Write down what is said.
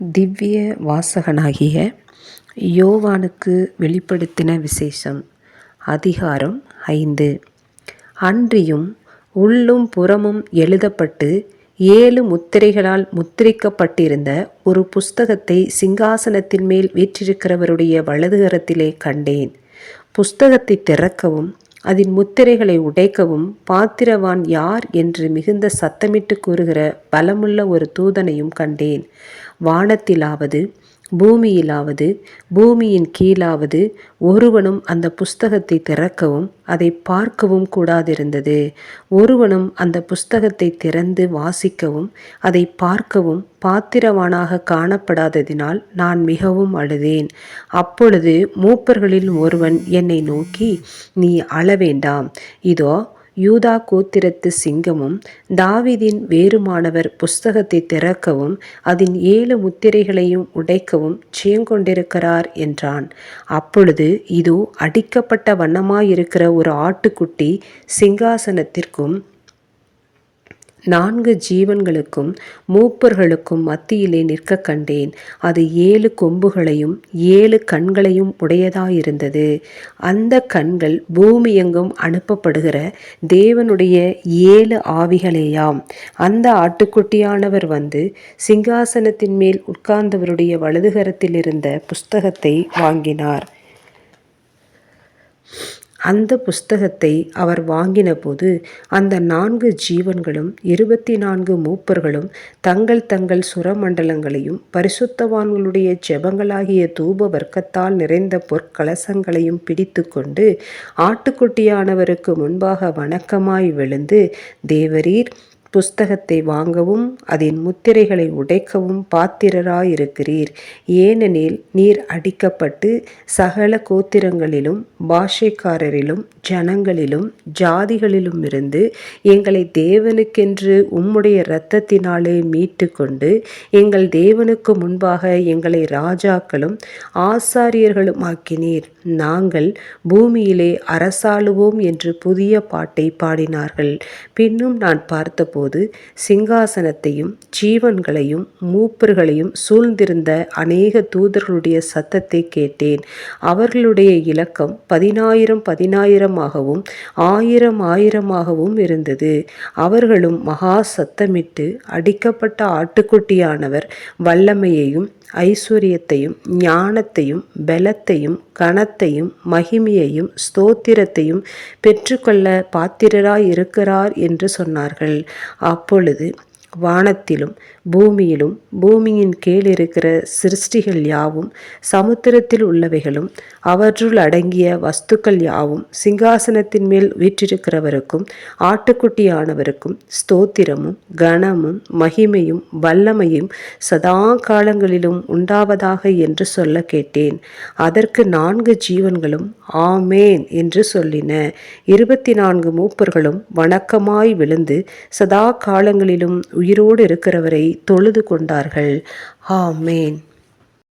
திவ்ய வாசகனாகிய யோவானுக்கு வெளிப்படுத்தின விசேஷம். அதிகாரம் 5. அன்றியும் உள்ளும் புறமும் எழுதப்பட்டு 7 முத்திரைகளால் முத்திரிக்கப்பட்டிருந்த ஒரு புஸ்தகத்தை சிங்காசனத்தின் மேல் வீற்றிருக்கிறவருடைய வலதுகரத்திலே கண்டேன். புஸ்தகத்தை திறக்கவும் அதன் முத்திரைகளை உடைக்கவும் பாத்திரவான் யார் என்று மிகுந்த சத்தமிட்டு கூறுகிற பலமுள்ள ஒரு தூதனையும் கண்டேன். வானத்திலாவது பூமியிலாவது பூமியின் கீழாவது ஒருவனும் அந்த புஸ்தகத்தை திறக்கவும் அதை பார்க்கவும் கூடாதிருந்தது. ஒருவனும் அந்த புஸ்தகத்தை திறந்து வாசிக்கவும் அதை பார்க்கவும் பாத்திரவானாக காணப்படாததினால் நான் மிகவும் அழுதேன். அப்பொழுது மூப்பர்களில் ஒருவன் என்னை நோக்கி, நீ அழவேண்டாம். இதோ யூதா கோத்திரத்து சிங்கமும் தாவீதின் வேருமானவர் புஸ்தகத்தை திறக்கவும் அதன் 7 முத்திரைகளையும் உடைக்கவும் ஜெயங்கொண்டிருக்கிறார் என்றான். அப்பொழுது இதோ அடிக்கப்பட்ட வண்ணமாயிருக்கிற ஒரு ஆட்டுக்குட்டி சிங்காசனத்திற்கும் 4 ஜீவன்களுக்கும் மூப்பர்களுக்கும் மத்தியிலே நிற்க கண்டேன். அது 7 கொம்புகளையும் 7 கண்களையும் உடையதாயிருந்தது. அந்த கண்கள் பூமியெங்கும் அனுப்பப்படுகிற தேவனுடைய 7 ஆவிகளேயாம். அந்த ஆட்டுக்குட்டியானவர் வந்து சிங்காசனத்தின் மேல் உட்கார்ந்தவருடைய வலதுகரத்தில் இருந்த புஸ்தகத்தை வாங்கினார். அந்த புஸ்தகத்தை அவர் வாங்கின போது அந்த 4 ஜீவன்களும் 24 மூப்பர்களும் தங்கள் தங்கள் சுரமண்டலங்களையும் பரிசுத்தவான்களுடைய ஜெபங்களாகிய தூப வர்க்கத்தால் நிறைந்த பொற்கலசங்களையும் பிடித்து கொண்டு ஆட்டுக்குட்டியானவருக்கு முன்பாக வணக்கமாய் விழுந்து, தேவரீர் புஸ்தகத்தை வாங்கவும் அதன் முத்திரைகளை உடைக்கவும் பாத்திரராயிருக்கிறீர். ஏனெனில் நீர் அடிக்கப்பட்டு சகல கோத்திரங்களிலும் பாஷைக்காரரிலும் ஜனங்களிலும் ஜாதிகளிலும் இருந்து எங்களை தேவனுக்கென்று உம்முடைய இரத்தத்தினாலே மீட்டு கொண்டு எங்கள் தேவனுக்கு முன்பாக எங்களை ராஜாக்களும் ஆசாரியர்களும் ஆக்கினீர். நாங்கள் பூமியிலே அரசாளுவோம் என்று புதிய பாட்டை பாடினார்கள். பின்னும் நான் பார்த்தபோது சிங்காசனத்தையும் ஜீவன்களையும் மூப்பர்களையும் சூழ்ந்திருந்த அநேக தூதர்களுடைய சத்தத்தை கேட்டேன். அவர்களுடைய இலக்கம் 10,000 10,000ஆகவும் 1000 1000ஆகவும் இருந்தது. அவர்களும் மகா சத்தமிட்டு, அடிக்கப்பட்ட ஆட்டுக்குட்டியானவர் வல்லமையையும் ஐஸ்வர்யத்தையும் ஞானத்தையும் பலத்தையும் கனத்தையும் மகிமையையும் ஸ்தோத்திரத்தையும் பெற்றுக்கொள்ள பாத்திரராய் இருக்கிறார் என்று சொன்னார்கள். அப்பொழுது வானத்திலும் பூமியிலும் பூமியின் கீழ் இருக்கிற சிருஷ்டிகள் யாவும் சமுத்திரத்தில் உள்ளவைகளும் அவற்றுள் அடங்கிய வஸ்துக்கள் யாவும் சிங்காசனத்தின் மேல் வீற்றிருக்கிறவருக்கும் ஆட்டுக்குட்டியானவருக்கும் ஸ்தோத்திரமும் கனமும் மகிமையும் வல்லமையும் சதா காலங்களிலும் உண்டாவதாக என்று சொல்ல கேட்டேன். அதற்கு 4 ஜீவன்களும் ஆமேன் என்று சொல்லின. 24 மூப்பர்களும் வணக்கமாய் விழுந்து சதா காலங்களிலும் உயிரோடு இருக்கிறவரை தொழுது கொண்டார்கள். ஆமேன்.